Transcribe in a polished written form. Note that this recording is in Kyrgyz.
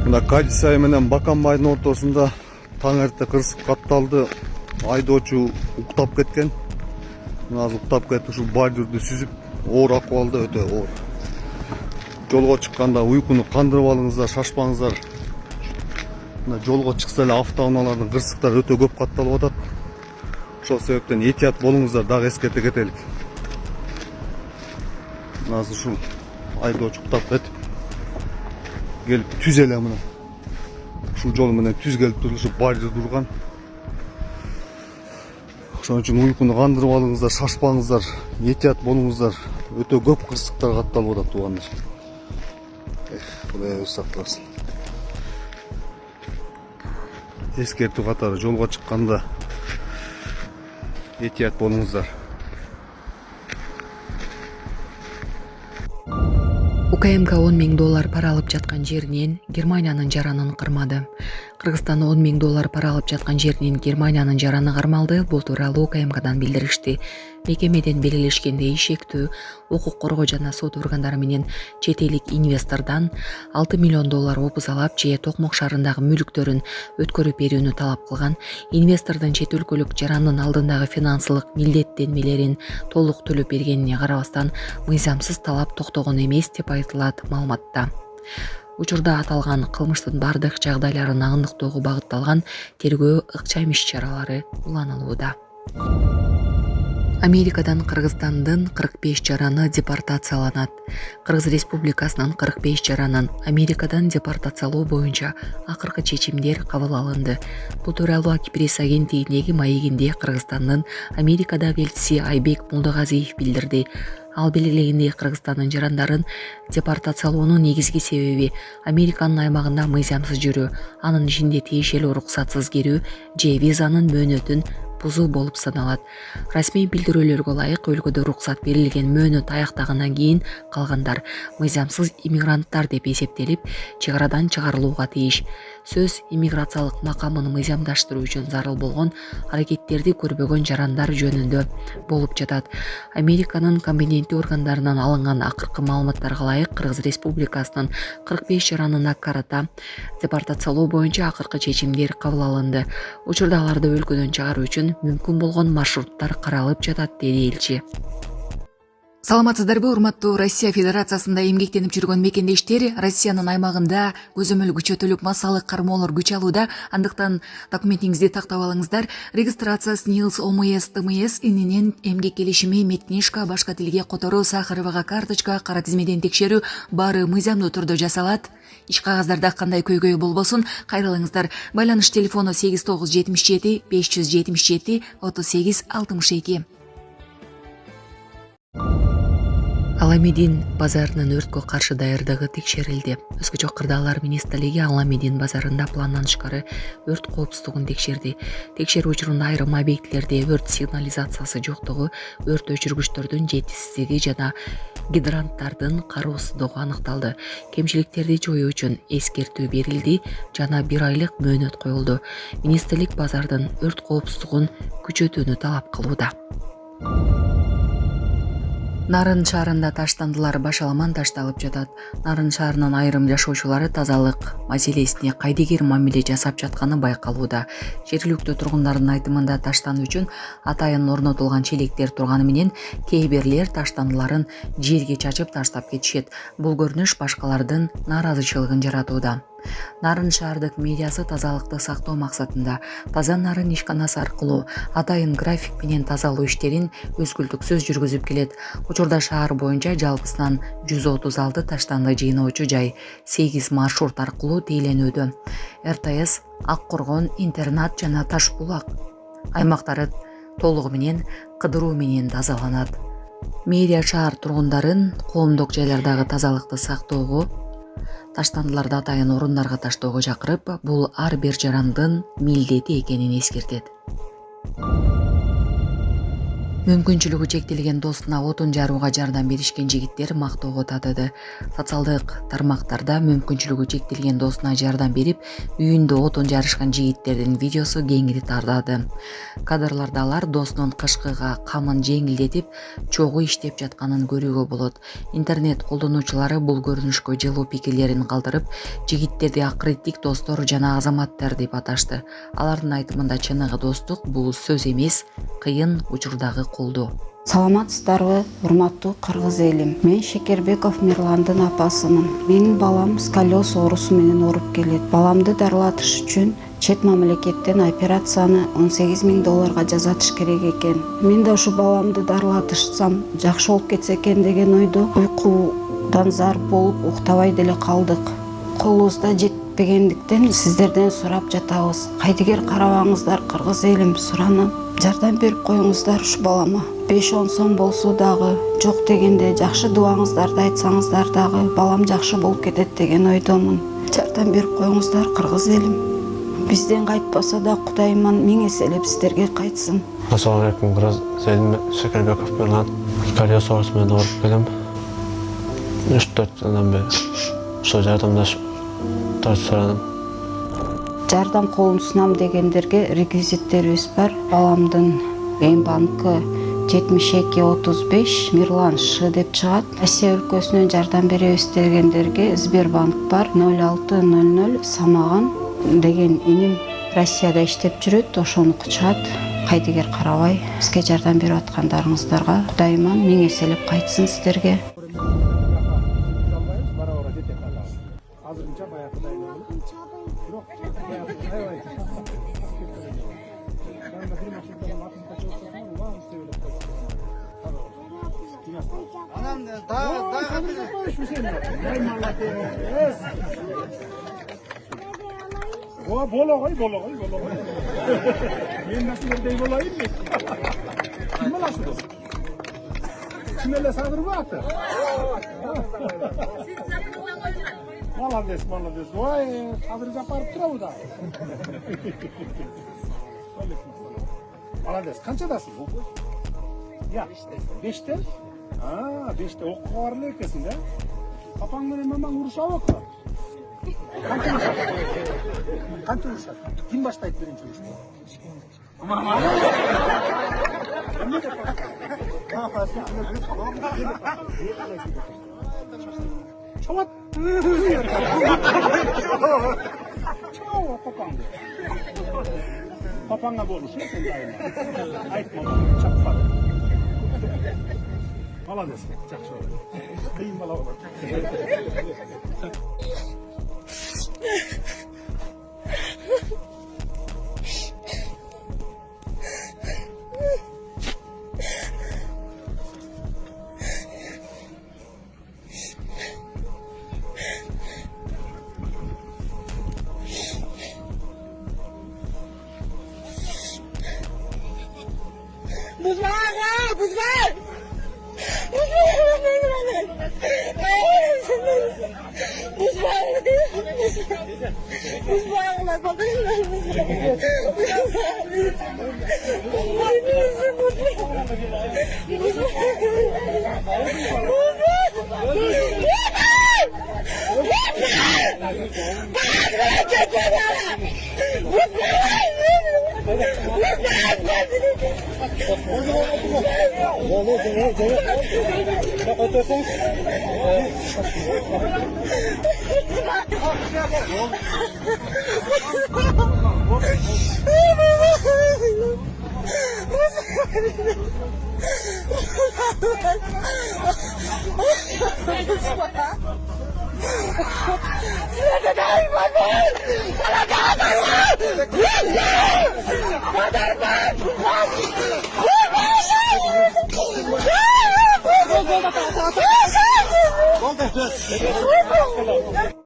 Мына Кадисай менен Баканбайдын ортосунда таң эрте кырсык катталды. Айдоочу уктап кеткен. Мына азыр уктап кетип ушул бордюрду сүзүп, оор акыбалда, өтө оор. Жолго чыкканда уйкуну кандырып алыңыздар, шашпаңыздар. Мына жолго чыкса эле автоунаалардын кырсыктары өтө көп катталып атат. Ошол себептен этият болуңуздар, дагы эскерте кетелик. Мына азыр ушул айдоочу уктап кетип келип түз эле мына ушул жол менен түз келип туруп ушу бордюр турган. Ошон үчүн уйкуну кандырып алыңыздар, шашпаңыздар, этият болуңуздар. Өтө көп кырсыктар катталып атат туугандар. Кудай өз сактасын. Эскертүү катары жолго чыкканда этият болуңуздар. УКМК $10.000 пара алып жаткан жеринен Германиянын жаранын кырмады. Кыргызстан $10.000 пара алып жаткан жеринен Германиянын жараны кармалды. Бул тууралуу УКМКдан билдиришти. Мекемеден белгилешкендей, ишектүү укук коргоо жана сот органдары менен чет элдик инвестордон $6 миллион опуз алып же Токмок шаарындагы мүлктөрүн өткөрүп берүүнү талап кылган. Инвестордун чет өлкөлүк жарандын алдындагы финансылык милдеттенмелерин толук төлөп бергенине карабастан, мыйзамсыз талап токтогон эмес деп айтылат маалыматта. Учурда аталган кылмыштын бардык жагдайларын аңдыктоого багытталган тергөө ыкчам иш-чаралары уланылууда. Америкадан Кыргызстандын 45 жараны депортацияланат. Кыргыз Республикасынын 45 жаранын Америкадан депортациялоо боюнча акыркы чечимдер кабыл алынды. Бул тууралуу Акпресс агенттигиндеги маегинде Кыргызстандын Америкадагы элчиси Айбек Молдогазиев билдирди. Ал белгилегендей, Кыргызстандын жарандарын депортациялоонун негизги себеби Американын аймагында мыйзамсыз жүрүү, анын ичинде тиешелүү уруксатсыз кирүү же визанын мөөнөтүн бузуу болуп саналат. Расмий билдирүүлөргө ылайык, өлкөдө уруксат берилген мөөнөт аяктагандан кийин калгандар мыйзамсыз иммигранттар деп эсептелип, чек арадан чыгарылууга тийиш. Сөз иммиграциялык макамын мыйзамдаштыруу үчүн зарыл болгон аракеттерди көрбөгөн жарандар жөнүндө болуп жатат. Американын компетенттүү органдарынан алынган акыркы маалыматтарга ылайык, Кыргыз Республикасынын 45 жаранына карата депортациялоо боюнча акыркы чечимдер кабыл алынды. Учурда аларды өлкөдөн чыгаруу үчүн мүмкүн болгон маршруттар каралып жатат, деди элчи. Саламатсыздарбы, урматтуу Россия Федерациясында эмгектенип жүргөн мекендештер? Россиянын аймагында көзөмөл күчөтүлүп, массалык кармоолор күч алууда. Андыктан документиңизди тактап алыңыздар. Регистрация СНИЛС, ОМС, ТМС ининен эмгек келишими, медкнижка, башка тилге которуу, Сахаровага карточка, кара тизмеден текшерүү баары мыйзамдуу түрдө жасалат. Иш кагаздарда кандай көйгөй болбосун, кайрылыңыздар. Байланыш телефону 8977 577 3862. Аламедин базарынын өрткө каршы даярдыгы текшерилди. Өзгөчө кырдаалар министрлиги Аламедин базарында пландан тышкары өрт коопсуздугун текшерди. Текшерүү учурунда айрым объектилерде өрт сигнализациясы жоктугу, өрт өчүргүчтөрдүн жетишсиздиги жана гидранттардын кароосуздугу аныкталды. Кемчиликтерди жоюу үчүн эскертүү берилди жана 1 айлык мөөнөт коюлду. Министрлик базардын өрт коопсуздугун күчөтүүнү талап кылууда. Нарын шаарында таштандылар башаламан ташталып жатат. Нарын шаарынын айрым жашоочулары тазалык маселесине кайдыгер мамиле жасап жатканы байкалууда. Жергиликтүү тургундардын айтымында таштануу үчүн атайын орнотулган челектер турганы менен кээ бирлер таштандыларын жерге чачып таштап кетишет. Бул көрүнүш башкалардын нааразычылыгын жаратууда. Нарын шаардык медиасы тазалыкты сактоо максатында таза нарын ишканасы аркылуу атайын график менен тазалоо иштерин өзгүлтүксүз жүргүзүп келет. Учурда шаар боюнча жалпысынан 136 таштанды жыйноочу жай 8 маршрут аркылуу тээленүүдө. РТС, Ак Коргон, Интернат жана Таш булак аймактары толугу менен кыдыруу менен тазаланат. Мэрия шаар тургундарын коомдук жайлардагы тазалыкты сактоого, таштандыларды атайын орундарга таштоого чакырып, бул ар бир жарандын милдети экенин эскертет. Мүмкүнчүлүгү чектелген достуна отун жарууга жардам беришкен жигиттер мактоого татыды. Социалдык тармактарда мүмкүнчүлүгү чектелген достуна жардам берип, үйүндө отун жарышкан жигиттердин видеосу кеңири тардады. Кадрларда алар достунун кышкыга камын жеңилдетип, чогуу иштеп жатканын көрүүгө болот. Интернет колдонуучулары бул көрүнүшкө жылуу пикирлерин калтырып, жигиттерди акыреттик достор жана азаматтар деп аташты. Алардын айтымында чыныгы достук бул сөз эмес, кыйын учурдагы колдоо. Саламатсыздарбы, урматтуу кыргыз элим. Мен Шекербеков Мирландын апасымын. Менин балам сколиоз оорусу менен ооруп келет. Баламды дарылатыш үчүн чет мамлекеттен операцияны $18,000 жасатыш керек экен. Мен да ушу баламды дарылатышсам жакшы болуп кетсе экен деген ойдо уйкудан зар болуп уктабай деле калдык. Колубузда жетпегендиктен сиздерден сурап жатабыз. Кайдыгер карабаңыздар кыргыз элим, суранам. Жардам берип коюңуздар ушу балама. 5-10 сом болсо дагы, жок дегенде жакшы дубаңыздарды айтсаңыздар дагы балам жакшы болуп кетет деген ойдомун. Жардам берип коюңуздар кыргыз элим. Бизден кайтпаса да Кудайыман миң эселеп сиздерге кайтсын. Ассаламу алейкум, кыргыз элим. Шекербеков Мирлан. Сколиоз оорусу менен ооруп келем. 3-4 жылдан бери ошо жардамдашып сурадым. Жардам колун сунам дегендерге реквизиттерибиз бар. Баламдын банкы 7235 Мирлан Ш деп чыгат. Россия өлкөсүнөн жардам беребиз дегендерге Сбербанк бар 0600 Самаган деген иним Россияда иштеп жүрөт, ошону чыгат. Кайдыгер карабай бизге жардам берип аткандарыңыздарга Кудайыман миң эселеп кайтсын сиздерге. Bola. Men nasıl yerden olayım mı? Kim olasınız? Kimle sadır baktı? Молодец. Vay, sadır yaparıp dura bu da. Молодец. Kaçadasın? Ya, 5'te. Ha, 5'te okuğa varlı ekesin de. Papan benim hemen vuruşa oku. Kancha uruşat? Kim başlayıp birinci uruşta? Çoğat. Çoğu papandı. Papanga boluşur sen daima. Aytma bana, çapfak. Молодец, жақсы olur. Kıyın bala olur.